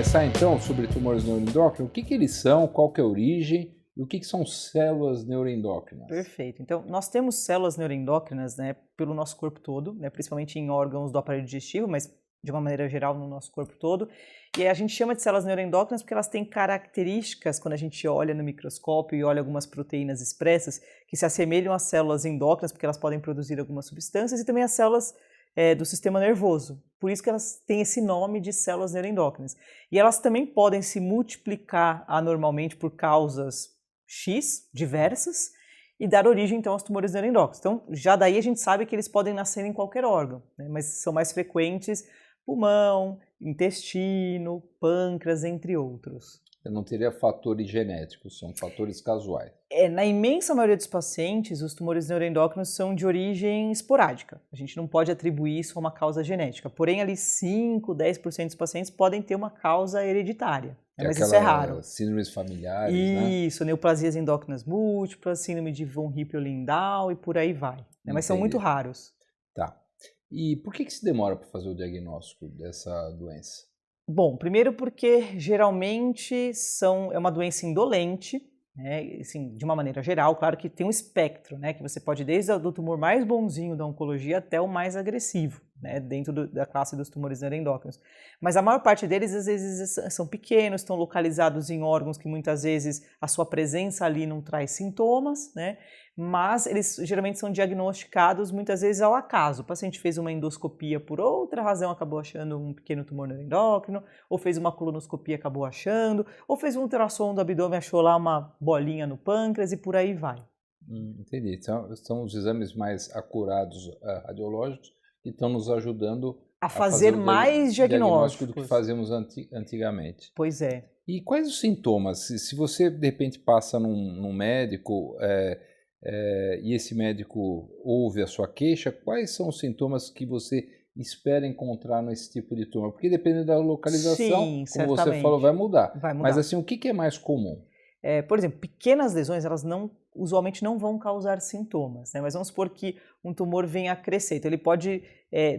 começar então sobre tumores neuroendócrinos, o que eles são, qual que é a origem e o que são células neuroendócrinas? Perfeito. Então, nós temos células neuroendócrinas, né, pelo nosso corpo todo, né, principalmente em órgãos do aparelho digestivo, mas de uma maneira geral no nosso corpo todo. E a gente chama de células neuroendócrinas porque elas têm características, quando a gente olha no microscópio e olha algumas proteínas expressas, que se assemelham às células endócrinas, porque elas podem produzir algumas substâncias, e também às células do sistema nervoso. Por isso que elas têm esse nome de células neuroendócrinas. E elas também podem se multiplicar anormalmente por causas X, diversas, e dar origem então aos tumores neuroendócrinos. Então, já daí a gente sabe que eles podem nascer em qualquer órgão, né? Mas são mais frequentes pulmão, intestino, pâncreas, entre outros. Eu não teria fatores genéticos, são fatores casuais. Na imensa maioria dos pacientes, os tumores neuroendócrinos são de origem esporádica. A gente não pode atribuir isso a uma causa genética. Porém, ali 5, 10% dos pacientes podem ter uma causa hereditária. Mas isso é raro. Síndromes familiares, Isso, neoplasias endócrinas múltiplas, síndrome de von Hippel-Lindau e por aí vai. Mas são muito raros. Tá. E por que se demora para fazer o diagnóstico dessa doença? Bom, primeiro porque geralmente é uma doença indolente, né, assim, de uma maneira geral, claro que tem um espectro, né, que você pode desde o tumor mais bonzinho da oncologia até o mais agressivo, né, dentro da classe dos tumores neuroendócrinos. Mas a maior parte deles, às vezes, são pequenos, estão localizados em órgãos que muitas vezes a sua presença ali não traz sintomas, né, mas eles geralmente são diagnosticados muitas vezes ao acaso. O paciente fez uma endoscopia por outra razão, acabou achando um pequeno tumor neuroendócrino, ou fez uma colonoscopia, acabou achando, ou fez um ultrassom do abdômen, achou lá uma bolinha no pâncreas e por aí vai. Entendi. Então, são os exames mais acurados radiológicos que estão nos ajudando a fazer mais diagnóstico do que fazíamos antigamente. Pois é. E quais os sintomas? Se você, de repente, passa num médico e esse médico ouve a sua queixa, quais são os sintomas que você espera encontrar nesse tipo de tumor? Porque dependendo da localização, como você falou, vai mudar. Mas assim, o que é mais comum? Por exemplo, pequenas lesões, elas usualmente não vão causar sintomas, né? Mas vamos supor que um tumor venha a crescer. Então ele pode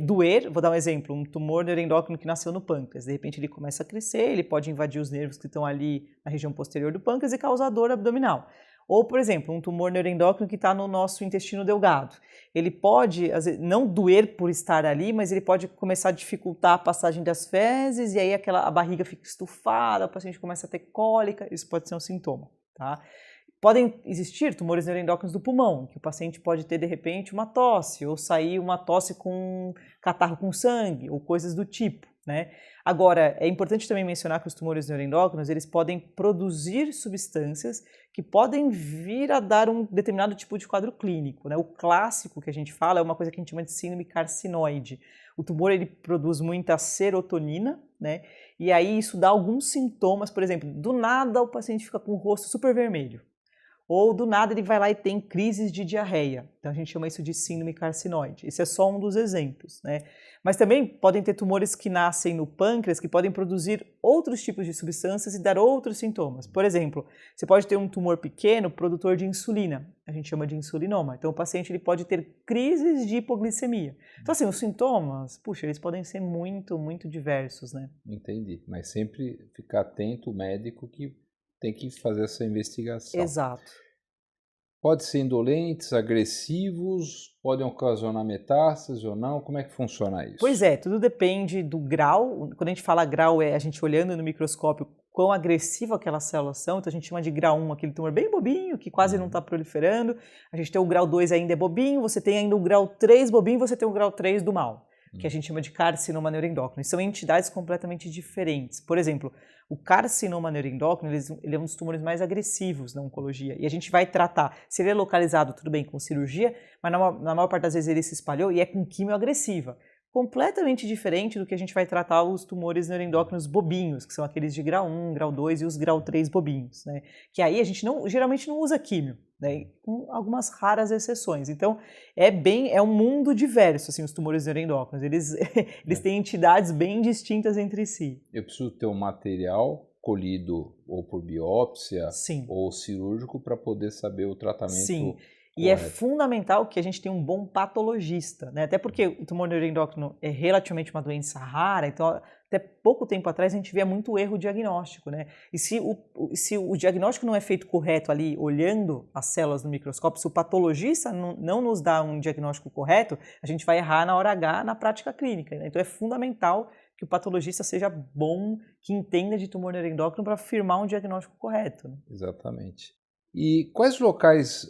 doer, vou dar um exemplo, um tumor neuroendócrino que nasceu no pâncreas. De repente ele começa a crescer, ele pode invadir os nervos que estão ali na região posterior do pâncreas e causar dor abdominal. Ou, por exemplo, um tumor neuroendócrino que está no nosso intestino delgado. Ele pode, às vezes, não doer por estar ali, mas ele pode começar a dificultar a passagem das fezes e aí a barriga fica estufada, o paciente começa a ter cólica, isso pode ser um sintoma, tá? Podem existir tumores neuroendócrinos do pulmão, que o paciente pode ter, de repente, uma tosse, ou sair uma tosse com catarro com sangue, ou coisas do tipo, né? Agora, é importante também mencionar que os tumores neuroendócrinos, eles podem produzir substâncias que podem vir a dar um determinado tipo de quadro clínico, né? O clássico que a gente fala é uma coisa que a gente chama de síndrome carcinoide. O tumor, ele produz muita serotonina, né? E aí isso dá alguns sintomas, por exemplo, do nada o paciente fica com o rosto super vermelho. Ou do nada ele vai lá e tem crises de diarreia. Então a gente chama isso de síndrome carcinoide. Esse é só um dos exemplos, né? Mas também podem ter tumores que nascem no pâncreas que podem produzir outros tipos de substâncias e dar outros sintomas. Por exemplo, você pode ter um tumor pequeno produtor de insulina. A gente chama de insulinoma. Então o paciente ele pode ter crises de hipoglicemia. Então assim, os sintomas, puxa, eles podem ser muito, muito diversos, né? Entendi. Mas sempre ficar atento, o médico que tem que fazer essa investigação. Exato. Pode ser indolentes, agressivos, podem ocasionar metástase ou não? Como é que funciona isso? Pois é, tudo depende do grau. Quando a gente fala grau, é a gente olhando no microscópio quão agressivo aquelas células são. Então a gente chama de grau 1 aquele tumor bem bobinho, que quase não está proliferando. A gente tem o grau 2 ainda é bobinho, você tem ainda o grau 3 bobinho, você tem o grau 3 do mal, que a gente chama de carcinoma neuroendócrino. São entidades completamente diferentes. Por exemplo, o carcinoma neuroendócrino ele é um dos tumores mais agressivos na oncologia. E a gente vai tratar, se ele é localizado, tudo bem, com cirurgia, mas na maior parte das vezes ele se espalhou e é com quimioagressiva. Completamente diferente do que a gente vai tratar os tumores neuroendócrinos bobinhos, que são aqueles de grau 1, grau 2 e os grau 3 bobinhos, né? Que aí a gente geralmente não usa químio, né? Com algumas raras exceções. Então, é um mundo diverso, assim, os tumores neuroendócrinos. Eles têm entidades bem distintas entre si. Eu preciso ter um material colhido ou por biópsia Sim. ou cirúrgico para poder saber o tratamento. Sim. E é fundamental que a gente tenha um bom patologista, né? Até porque o tumor neuroendócrino é relativamente uma doença rara, então até pouco tempo atrás a gente via muito erro diagnóstico, né? E se o diagnóstico não é feito correto ali, olhando as células no microscópio, se o patologista não nos dá um diagnóstico correto, a gente vai errar na hora H na prática clínica, né? Então é fundamental que o patologista seja bom, que entenda de tumor neuroendócrino para afirmar um diagnóstico correto, né? Exatamente. E quais locais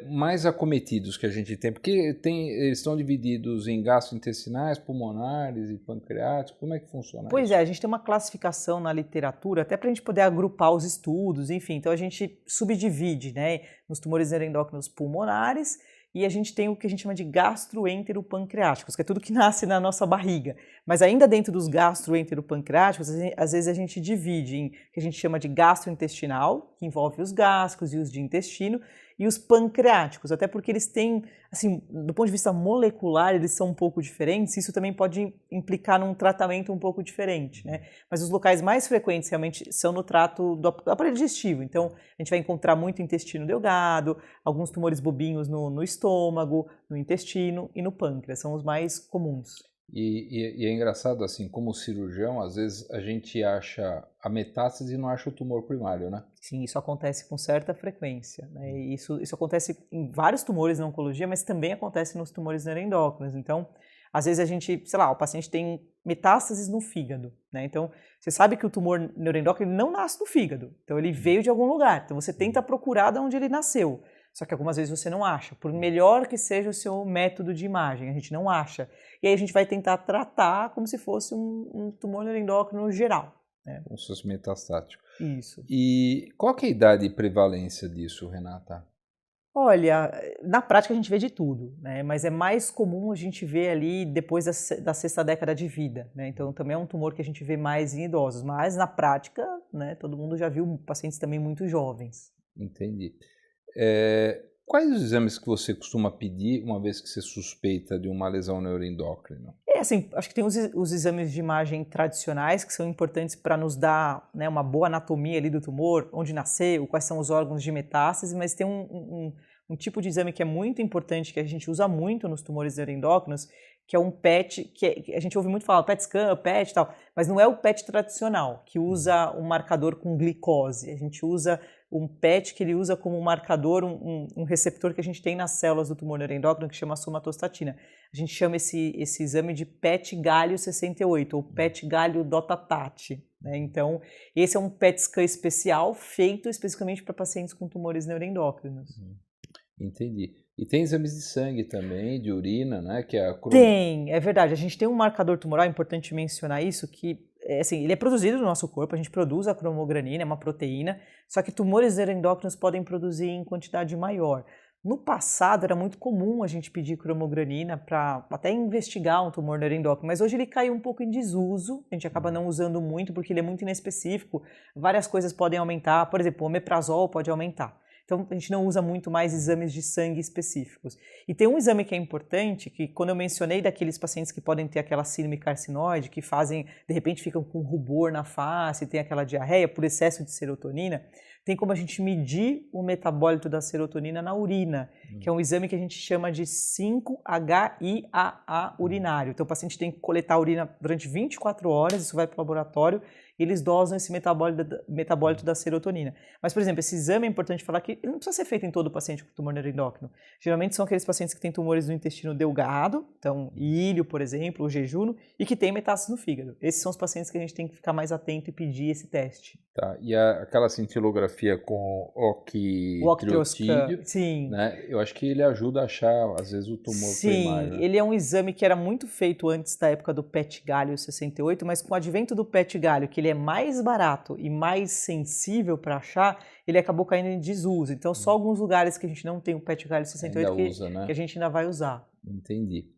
mais acometidos que a gente tem? Porque eles estão divididos em gastrointestinais, pulmonares e pancreáticos. Como é que funciona Pois isso? é, a gente tem uma classificação na literatura, até para a gente poder agrupar os estudos, enfim. Então a gente subdivide, né, nos tumores neuroendócrinos pulmonares, e a gente tem o que a gente chama de gastroenteropancreáticos, que é tudo que nasce na nossa barriga. Mas ainda dentro dos gastroenteropancreáticos, às vezes a gente divide em que a gente chama de gastrointestinal, que envolve os gástricos e os de intestino, e os pancreáticos, até porque eles têm, assim, do ponto de vista molecular, eles são um pouco diferentes, isso também pode implicar num tratamento um pouco diferente, né? Mas os locais mais frequentes realmente são no trato do aparelho digestivo, então a gente vai encontrar muito intestino delgado, alguns tumores bobinhos no estômago, no intestino e no pâncreas, são os mais comuns. E é engraçado, assim, como cirurgião, às vezes a gente acha a metástase e não acha o tumor primário, né? Sim, isso acontece com certa frequência, né? E isso acontece em vários tumores na oncologia, mas também acontece nos tumores neuroendócrinos. Então, às vezes a gente, sei lá, o paciente tem metástases no fígado, né? Então, você sabe que o tumor neuroendócrino não nasce no fígado, então ele veio de algum lugar. Então, você tenta procurar de onde ele nasceu. Só que algumas vezes você não acha, por melhor que seja o seu método de imagem, a gente não acha. E aí a gente vai tentar tratar como se fosse um tumor neuroendócrino geral, né? Como se fosse metastático. Isso. E qual que é a idade e prevalência disso, Renata? Olha, na prática a gente vê de tudo, né? Mas é mais comum a gente ver ali depois da sexta década de vida, né? Então também é um tumor que a gente vê mais em idosos, mas na prática, né, todo mundo já viu pacientes também muito jovens. Entendi. Quais os exames que você costuma pedir uma vez que você suspeita de uma lesão neuroendócrina? Assim, acho que tem os exames de imagem tradicionais que são importantes para nos dar, né, uma boa anatomia ali do tumor, onde nasceu, quais são os órgãos de metástase, mas tem um tipo de exame que é muito importante, que a gente usa muito nos tumores neuroendócrinos, que é um PET, que a gente ouve muito falar PET scan, PET e tal, mas não é o PET tradicional, que usa um marcador com glicose. A gente usa um PET que ele usa como marcador um receptor que a gente tem nas células do tumor neuroendócrino que chama somatostatina. A gente chama esse exame de PET galho 68 ou PET galho DOTA-TAT, né? Então, esse é um PET scan especial feito especificamente para pacientes com tumores neuroendócrinos. Entendi. E tem exames de sangue também, de urina, né? Que é a Tem, é verdade. A gente tem um marcador tumoral, é importante mencionar isso, que assim, ele é produzido no nosso corpo, a gente produz a cromogranina, é uma proteína, só que tumores neuroendócrinos podem produzir em quantidade maior. No passado era muito comum a gente pedir cromogranina para até investigar um tumor neuroendócrino, mas hoje ele caiu um pouco em desuso, a gente acaba não usando muito porque ele é muito inespecífico, várias coisas podem aumentar, por exemplo, o omeprazol pode aumentar. Então, a gente não usa muito mais exames de sangue específicos. E tem um exame que é importante, que quando eu mencionei daqueles pacientes que podem ter aquela síndrome carcinoide, que fazem, de repente ficam com rubor na face, tem aquela diarreia por excesso de serotonina, tem como a gente medir o metabólito da serotonina na urina, que é um exame que a gente chama de 5-HIAA urinário. Então, o paciente tem que coletar a urina durante 24 horas, isso vai para o laboratório, e eles dosam esse metabólito da serotonina. Mas, por exemplo, esse exame é importante falar que ele não precisa ser feito em todo paciente com tumor neuroendócrino. Geralmente são aqueles pacientes que têm tumores no intestino delgado, então ilho, por exemplo, ou jejuno, e que têm metástase no fígado. Esses são os pacientes que a gente tem que ficar mais atento e pedir esse teste. Tá, e aquela cintilografia com octreotídeo, sim, né? Eu acho que ele ajuda a achar, às vezes, o tumor primário. Sim, ele é um exame que era muito feito antes da época do PET galho 68, mas com o advento do PET galho, que ele é mais barato e mais sensível para achar, ele acabou caindo em desuso. Então, só alguns lugares que a gente não tem o PET galho 68 usa, né? que a gente ainda vai usar. Entendi.